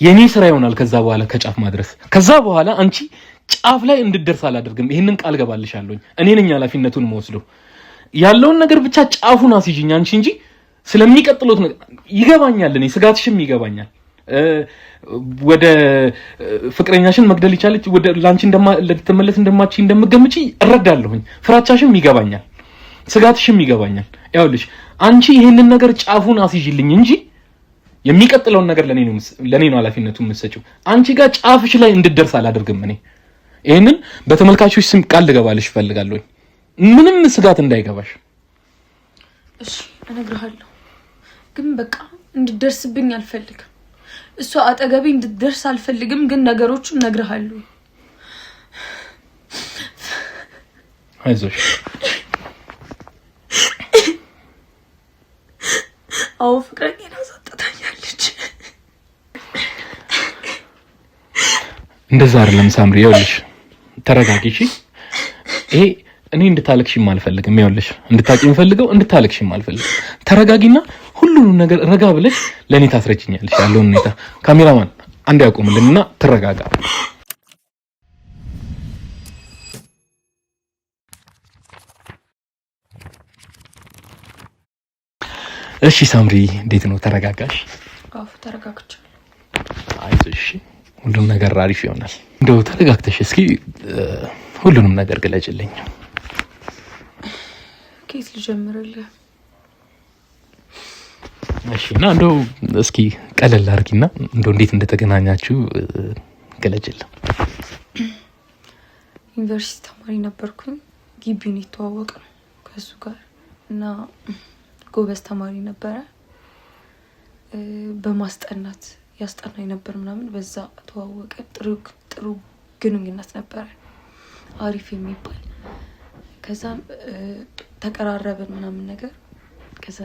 የኔ ስራ ይሆናል ከዛ በኋላ ከጫፍ ማድረስ ከዛ በኋላ አንቺ ጫፍ ላይ እንድትደርስ አላደርግም ይሄንን ቃል ገባልሻለሁ እኔ ነኝ ኃላፊነቱን መወስደው ያለውን ነገር ብቻ ጫፉን አስይጂኝ አንቺ እንጂ ስለሚቀጥሉት ነገር ይገባኛል እኔ ስጋትሽም ይገባኛል ወደ ፍቅረኛሽን መግደል ይቻለች ወደ ላንቺ እንደማልተመለስ እንደማቺ እንደምገምጪ እረዳለሁኝ ፍራቻሽም ይገባኛል ስጋትሽም ይገባኛል ያውልሽ አንቺ ይሄንን ነገር ጫፉን አስይጂልኝ እንጂ የሚቀጥለውን ነገር ለኔ ነው ኃላፊነቱን መስጨው አንቺ ጋር ጫፍሽ ላይ እንድትደርስ አላደርግም እኔ ይሄንን በተመልካቾች ስም ቃል ልገባልሽ ፈልጋለሁ ምንም ስጋት እንዳይገባሽ እሺ እነግርሃለሁ ግን በቃ እንድትደርስብኝ አልፈልግም እሷ አጠገቤ እንድትደርስ አልፈልግም ግን ነገሮችን እነግርሃለሁ አይዞሽ አው ፍቅረኛዬን አሳጥታኛለች እንደዛ አይደለም ሳምሪ ይኸውልሽ ተረጋጊ እሺ ይሄ እኔ እንድታለቅሽም አልፈልግም ይኸውልሽ እንድታቂም ፈልገው እንድታለቅሽም አልፈልግም ተረጋጊና ሁሉንም ነገር ረጋ ብለሽ ለኔ ታስረጭኛለሽ ያለውን ሁኔታ ካሜራማን አንድ ያቆምልንና ተረጋጋ እሺ ሳምሪ እንዴት ነው ተረጋጋሽ አው ተረጋግቻለሁ አይዞሽ ሁሉም ነገር አሪፍ ይሆናል እንደው ተረጋግተሽ እስኪ ሁሉንም ነገር ግለጭልኝ ከየት ልጀምርልህ እሺ እና እንደው እስኪ ቀለል አድርጊና እንደው እንዴት እንደተገናኛችሁ ግለጭልኝ ዩኒቨርሲቲ ተማሪ ነበርኩኝ ግቢውን የተዋወቅነው ከሱ ጋር እና ጎበዝ ተማሪ ነበረ በማስጠናት ያስጠናኝ ነበር ምናምን በዛ ተዋወቀ ጥሩ ግንኙነት ነበር አሪፍ የሚባል ከዛም ተቀራረብን ምናምን ነገር ከዛ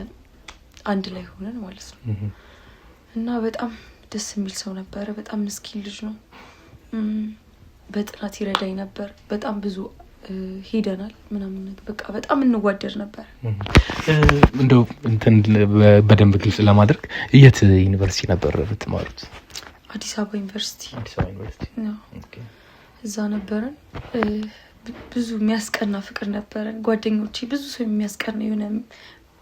አንድ ላይ ሆነን ማለት ነው እና በጣም ደስ የሚል ሰው ነበር በጣም ምስኪን ልጅ ነው በጥናት ይረዳኝ ነበር በጣም ብዙ ሄደናል ምናምን በቃ በጣም እንዋደድ ነበር እንደው እንትን በደንብ ግልጽ ለማድረግ የት ዩኒቨርሲቲ ነበር የምትማሩት አዲስ አበባ ዩኒቨርሲቲ ነው ኦኬ እዛ ነበርን ብዙ የሚያስቀና ፍቅር ነበረን ጓደኞቼ ብዙ ሰው የሚያስቀና የሆነ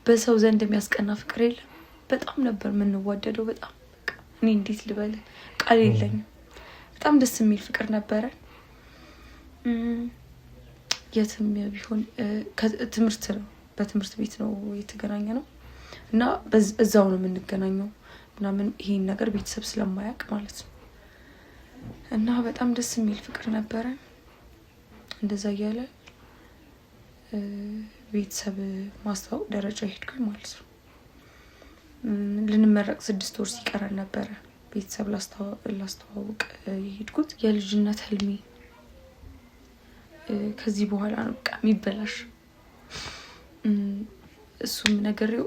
በሰው ዘንድ የሚያስቀና ፍቅር የለም በጣም ነበር የምንዋደደው በጣም እኔ እንዴት ልበል ቃል የለኝም በጣም ደስ የሚል ፍቅር ነበረን የትም ቢሆን ትምህርት ነው በትምህርት ቤት ነው የተገናኘነው እና በዛው ነው የምንገናኘው ምናምን ይሄን ነገር ቤተሰብ ስለማያውቅ ማለት ነው እና በጣም ደስ የሚል ፍቅር ነበረ እንደዛ ያለ ቤተሰብ ማስተዋወቅ ደረጃ ሄድኩኝ ማለት ነው ልንመረቅ 6 ወር ሲቀረን ነበር ቤተሰብ ላስተዋወቅ ሄድኩት የልጅነት ህልሜ ከዚህ በኋላ ነው በቃ የሚበላሽ እሱም ነገርው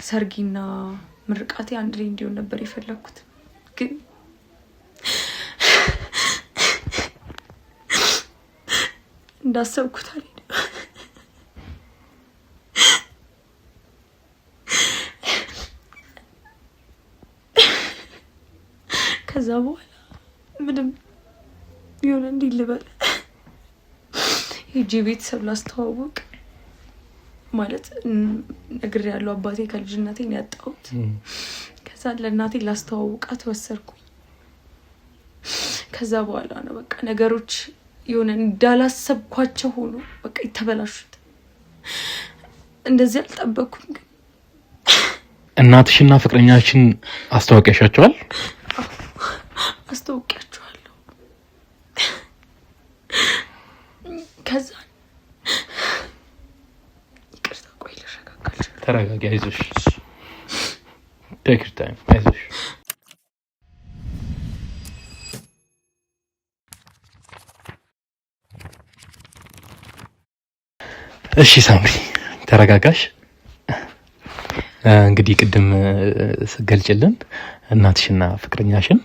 ሰርጊና ምርቃቴ አንድ ላይ እንዲሆን ነበር የፈለኩት ግን እንዳሰብኩት አልሄደም ከዛ በኋላ ምንም ይሁን እንዲህ ልበል ሄጄ ቤተሰብ ላስተዋወቅ ማለት ነገር ያለው አባቴ ከልጅነቴ ነው ያጣሁት ከዛ ለእናቴ ላስተዋወቃት ወሰድኩኝ ከዛ በኋላ ነው በቃ ነገሮች የሆነ እንዳላሰብኳቸው ሆኖ በቃ የተበላሹት እንደዚህ አልጠበቅኩም ግን እናትሽና ፍቅረኛችን አስተዋወቀሻቸዋል አስተዋወቂያቸዋለሁ ከዛ ይቅርታ ቆይ ልረጋጋልሽ ተረጋጊ አይዞሽ ቴክ ዩር ታይም አይዞሽ እሺ ሳምሪ ተረጋጋሽ እንግዲህ ቅድም ስገልጭልን እናትሽና ፍቅረኛሽን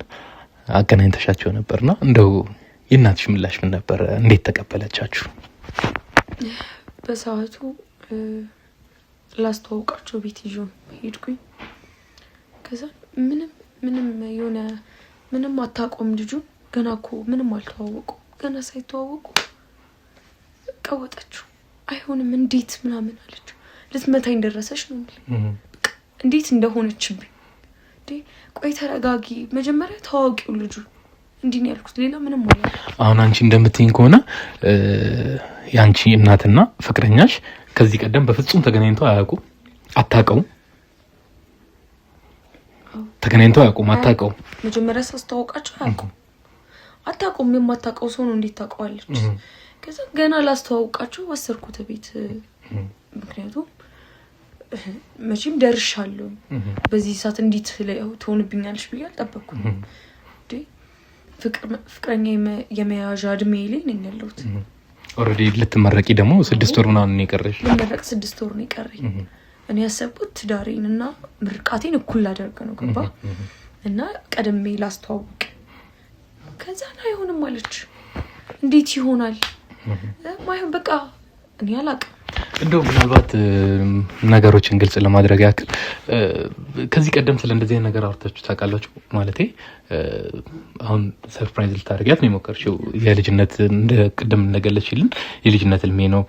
አገናኝተሻቸው ነበርና እንደው የእናትሽ ምላሽ ምን ነበር እንዴት ተቀበለቻችሁ በሰዓቱ ላስተዋወቃቸው ቤት ይዞ ሄድኩኝ ከዛ ምንም የሆነ ምንም አታቆም ልጁ ገና እኮ ምንም አልተዋወቁ ገና ሳይተዋወቁ ቀወጣችሁ አይሆንም እንዴት ምናምን አለች ልትመታኝ ደረሰሽ ነው እንዴት እንደሆነችብኝ እንዴ ቆይ ተረጋጊ መጀመሪያ ታዋቂው ልጁ እንዲህ ነው ያልኩት ሌላ ምንም ማለት አሁን አንቺ እንደምትይኝ ከሆነ ያንቺ እናትና ፍቅረኛሽ ከዚህ ቀደም በፍጹም ተገናኝተው አያውቁም አታውቀው ተገናኝተው አያውቁም አታውቀው መጀመሪያ ሳስተዋወቃቸው አታውቁም የማታውቀው ሰው ነው እንዴት ታውቀዋለች ከዛ ገና ላስተዋወቃቸው ወሰድኩት ቤት ምክንያቱም መቼም ደርሻለሁ በዚህ ሰዓት እንዴት ትሆንብኛለሽ ብዬ አልጠበቅኩም እንዴ ፍቅረኛ የመያዣ እድሜ ላይ ነኝ ያለሁት ኦሬዲ ልትመረቂ ደግሞ 6 ወር ምናምን ነው የቀረሽ ልመረቅ 6 ወር ነው የቀረኝ እኔ ያሰብኩት ትዳሬንና ምርቃቴን እኩል አደርገ ነው ገባ እና ቀደም ላስተዋውቅ ከዛ አይሆንም ማለች እንዴት ይሆናል ማይሆን በቃ እኔ አላውቅም እንደው ምናልባት ነገሮችን ግልጽ ለማድረግ ያክል ከዚህ ቀደም ስለ እንደዚህ ነገር አውርታችሁ ታውቃላችሁ ማለቴ አሁን ሰርፕራይዝ ልታደርጊያት ነው የሞከርሽው የልጅነት እንደ ቀደም እንደገለጽሽልን የልጅነት ህልሜ ነው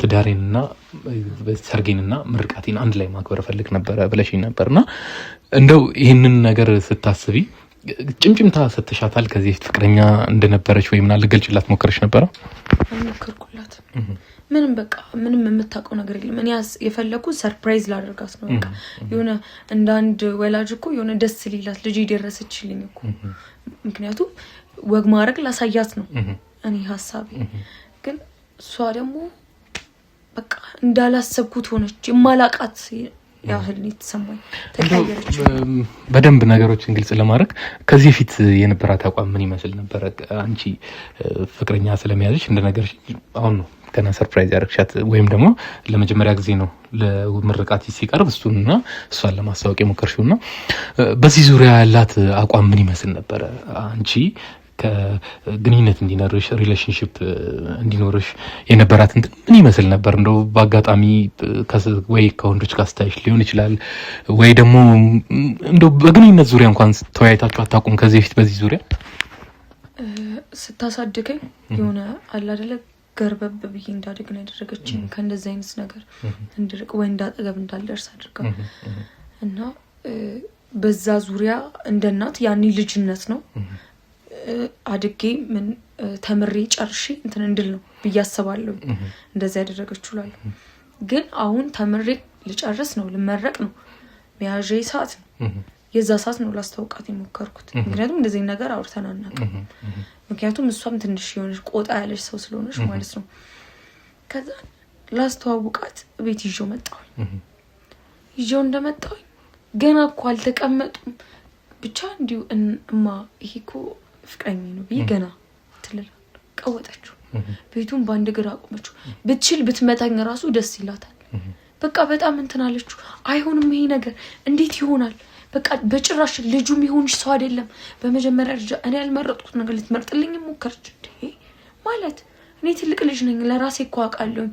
ትዳሬንና ሰርጌንና ምርቃቴን አንድ ላይ ማክበር ፈልግ ነበር ብለሽኝ ነበርና እንደው ይሄንን ነገር ስታስቢ ጭምጭምታ ሰተሻታል ከዚህ ፍቅረኛ እንደነበረች ወይ ምናል ልገልጽላት ሞከርሽ ነበር ሞከርኩላት ምንም በቃ ምንም የምታውቀው ነገር የለም እኔ የፈለኩት ሰርፕራይዝ ላደርጋት ነው በቃ የሆነ እንደ አንድ ወላጅ እኮ የሆነ ደስ ሊላት ልጅ ይደረሰችልኝ እኮ ምክንያቱም ወግ ማድረግ ላሳያት ነው እኔ ሐሳቤ ግን እሷ ደግሞ በቃ እንዳላሰብኩት ሆነች የማላቃት ያህል ነው ተሰማኝ ተቀየረች በደንብ ነገሮችን ግልጽ ለማድረግ ከዚህ ፊት የነበራት አቋም ምን ይመስል ነበር አንቺ ፍቅረኛ ስለሚያዝሽ እንደነገርሽ አሁን ነው ከና ሰርፕራይዝ ያደርግሻት ወይም ደግሞ ለመጀመሪያ ጊዜ ነው ለምርቃት ሲቀርብ እሱና እሷን ለማስተዋወቅ የሞከርሽውና በዚህ ዙሪያ ያላት አቋም ምን ይመስል ነበር አንቺ ከግንኙነት እንዲኖርሽ ሪሌሽንሺፕ እንዲኖርሽ የነበራት ምን ይመስል ነበር እንደው በአጋጣሚ ወይ ከወንዶች ጋር ስታይሽ ሊሆን ይችላል ወይ ደግሞ እንደው በግንኙነት ዙሪያ እንኳን ተወያይታችሁ አታውቁም ከዚህ ፊት በዚህ ዙሪያ ስታሳድገኝ የሆነ አላ አይደለ ገርበብ ብዬ እንዳደግ ነው ያደረገችኝ ከእንደዛ አይነት ነገር እንድርቅ ወይ እንዳጠገብ እንዳልደርስ አድርጋ እና በዛ ዙሪያ እንደናት ያኒ ልጅነት ነው አድጌ ምን ተምሬ ጨርሼ እንትን እንድል ነው በያስባለሁ እንደዛ ያደረገችው ላይ ግን አሁን ተምሬ ልጨርስ ነው ልመረቅ ነው ሚያጄ ሰዓት ነው የዛ ሰዓት ነው ላስተዋውቃት የሞከርኩት ምክንያቱም እንደዚህ ነገር አውርተን አናውቅም ምክንያቱም እሷም ትንሽ የሆነች ቆጣ ያለች ሰው ስለሆነች ማለት ነው ከዛ ላስተዋውቃት ቤት ይዤው መጣሁ ይዤው እንደመጣሁ ገና እኮ አልተቀመጡም ብቻ እንዲሁ እማ ይሄኮ ፍቅረኛ ነው ገና ትልል ቀወጣችሁ ቤቱን ባንድ ግራ አቆመችው ብትችል ብትመታኝ ራሱ ደስ ይላታል በቃ በጣም እንትን አለችው አይሆንም ይሄ ነገር እንዴት ይሆናል በቃ በጭራሽ ልጁም ይሆንሽ ሰው አይደለም በመጀመሪያ ደረጃ እኔ ያልመረጥኩት ነገር ልትመርጥልኝ ሞከረች ማለት እኔ ትልቅ ልጅ ነኝ ለራሴ እኮ አውቃለሁ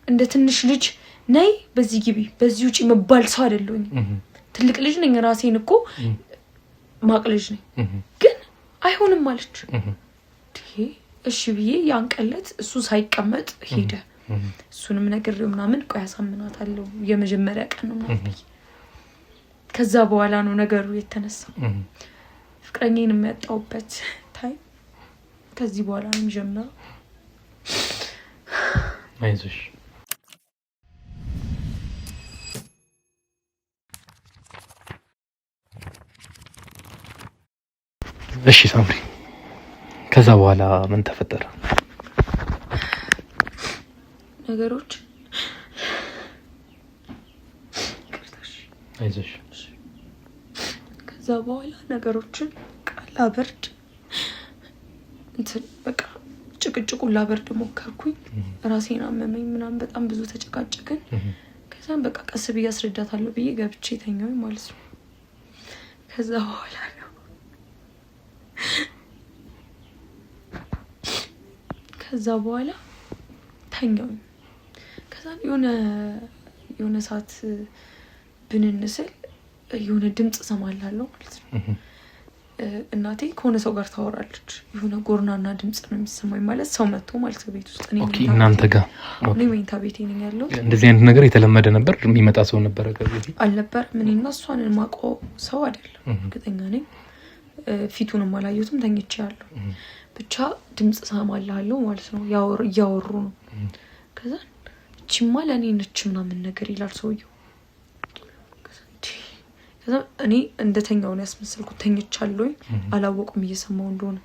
እንደ ትንሽ ልጅ ነይ በዚህ ግቢ በዚህ ውጪ መባል ሰው አይደለሁኝ ትልቅ ልጅ ነኝ ራሴን እኮ ማቅለጅ ነኝ ግን አይሆንም ማለች እሺ ብዬ ያንቀለት እሱ ሳይቀመጥ ሄደ እሱንም ነገር ምናምን ቆይ ያሳምናታለሁ የመጀመሪያ ቀን ነው ማለት ከዛ በኋላ ነው ነገሩ የተነሳው ፍቅረኛዬን የሚያጣውበት ታይ ከዚህ በኋላ ነው የሚጀምረው አይዞሽ እሺ ሳምሪ ከዛ በኋላ ምን ተፈጠረ ነገሮች አይዞሽ ከዛ በኋላ ነገሮችን ቃላ በርድ እንትን በቃ ጭቅጭቁን ላበርድ ሞከርኩኝ ራሴን አመመኝ ምናምን በጣም ብዙ ተጨቃጨቅን ከዛም በቃ ቀስ ብዬ አስረዳታለሁ ብዬ ገብቼ ተኛው ማለት ነው ከዛ በኋላ ነው ከዛ በኋላ ተኛው ከዛ የሆነ ሰዓት ብንንስል የሆነ ድምጽ ሰማላለሁ ማለት ነው እናቴ ከሆነ ሰው ጋር ታወራለች የሆነ ጎርናና ድምጽ ነው የሚሰማኝ ማለት ሰው መጥቶ ማለት ነው ቤት ውስጥ ኦኬ እናንተ ጋር እኔ ወይንታ ቤቴ ነኝ ያለው እንደዚህ አይነት ነገር የተለመደ ነበር የሚመጣ ሰው ነበር ከቤት አልነበር ምንና እሷን ማቆ ሰው አይደለም እርግጠኛ ነኝ ፊቱንም አላየሁትም ተኝቻለሁ ብቻ ድምጽ ሰማላለሁ ማለት ነው ያወሩ ነው ከዛ እቺማ ለኔ ነች ምናምን ነገር ይላል ሰውየው ከዛ እኔ እንደተኛው ነው ያስመስልኩት ተኝቻለሁ አላወቁም እየሰማው እንደሆነ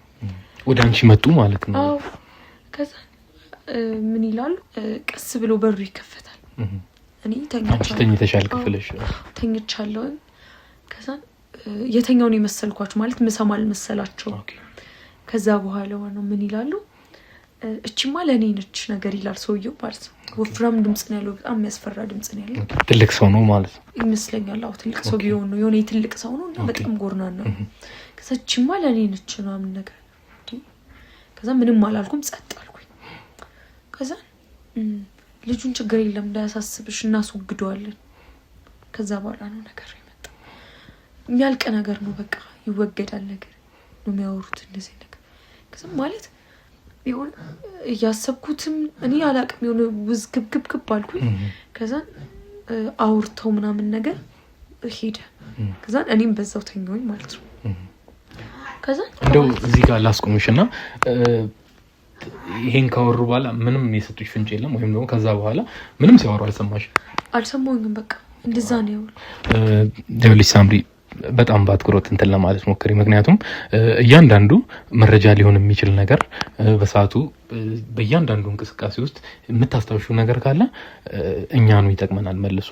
ወደ አንቺ መጡ ማለት ነው ከዛ ምን ይላል ቀስ ብሎ በሩ ይከፈታል እኔ ተኝተሻል ክፍልሽ ተኝቻለሁ ከዛ የተኛውን የመሰልኳቸው ማለት ምሰማል መሰላቸው ከዛ በኋላ ነው ምን ይላሉ እቺማ ለኔ ነች ነገር ይላል ሰውየው ማለት ነው ወፍራም ድምጽ ነው ያለው በጣም የሚያስፈራ ድምጽ ነው ያለው ትልቅ ሰው ነው ማለት ነው ይመስለኛል አው ትልቅ ሰው ቢሆን ነው የሆነ ትልቅ ሰው ነው እና በጣም ጎርናና ነው ከዛ እቺማ ለኔ ነች ነው ምን ነገር ከዛ ምንም አላልኩም ጸጥ አልኩኝ ከዛ ልጁን ችግር የለም እንዳያሳስብሽ እናስወግደዋለን ከዛ በኋላ ነው ነገር የመጣው የሚያልቅ ነገር ነው በቃ ይወገዳል ነገር ነው የሚያወሩት እንደዚህ ነገር ከዛ ማለት ይሁን ያሰብኩትም እኔ አላቅም የሆነ ውዝግብግብ አልኩኝ ከዛ አውርተው ምናምን ነገር ሄደ ከዛ እኔም በዛው ተኛሁኝ ማለት ነው ከዛ እንደው እዚህ ጋር ላስቆምሽና ይሄን ካወሩ በኋላ ምንም የሰጡሽ ፍንጭ የለም ወይም ደግሞ ከዛ በኋላ ምንም ሲያወሩ አልሰማሁኝም በቃ እንደዛ ነው ጀውሊ ሳምሪ በጣም ባትኩሮት እንትን ለማለት ሞክሪ ምክንያቱም እያንዳንዱ መረጃ ሊሆን የሚችል ነገር በሰዓቱ በእያንዳንዱ እንቅስቃሴ ውስጥ የምታስተውሹ ነገር ካለ እኛኑ ይጠቅመናል መልሶ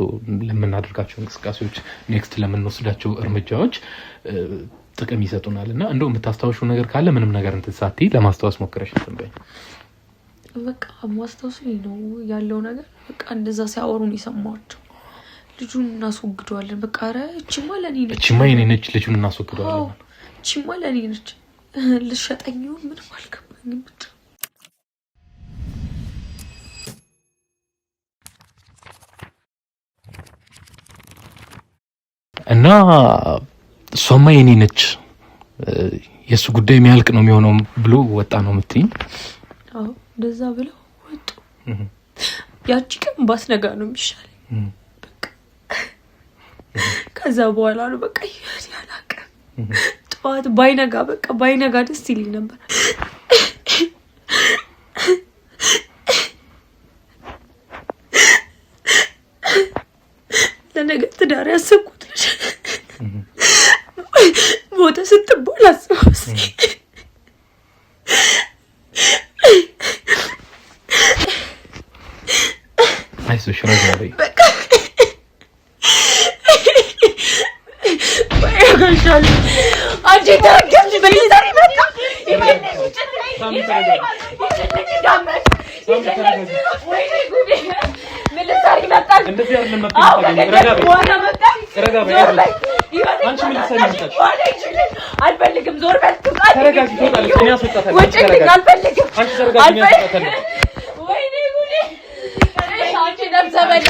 ለምናደርጋቸው እንቅስቃሴዎች ኔክስት ለምንወስዳቸው እርምጃዎች ጥቅም ይሰጡናልና እንደው የምታስተውሹ ነገር ካለ ምንም ነገር እንትን ሳትይ ለማስተዋወስ ሞክረሽ እንበይ በቃ ማስተዋወስ ነው ያለው ነገር በቃ እንደዛ ሲያወሩን ይሰማዋቸው ልጁን እናስወግደዋለን በቃ አረ እቺማ ለኔ ነች እቺማ የኔ ነች ልጁን እናስወግደዋለን እቺማ ለኔ ነች ልሸጠኝው ምንም አልከባኝም ብቻ እና ሶማ የኔ ነች የሱ ጉዳይ የሚያልቅ ነው የሚሆነው ብሎ ወጣ ነው የምትይኝ አዎ እንደዛ ብለው ወጡ ያቺ ቀን ባስነጋ ነው የሚሻለኝ ከዛ በኋላ ነው በቃ ያላቀ ጧት ባይነጋ በቃ ባይነጋ ደስ ይል ነበር ለነገ ትዳር ያሰብኩት ልጅ ሞተ ስትባል አስበውስ አይዞሽ ረጋበይ ባይጋሻል አንቺ ተረጋግሽ በሊዛሪ መጣ ሚሊታሪ መጣ እንደዚህ አይደለም ረጋበይ አንቺ ሚሊታሪ መጣች አልፈልግም ዞር በል ተረጋጊ ትወጣለች እኔ አስወጣታለሁ ወጭ አልፈልግም አንቺ ተረጋጊ እኔ አስወጣታለሁ ወይኔ ጉዴ አንቺ ነብሰበል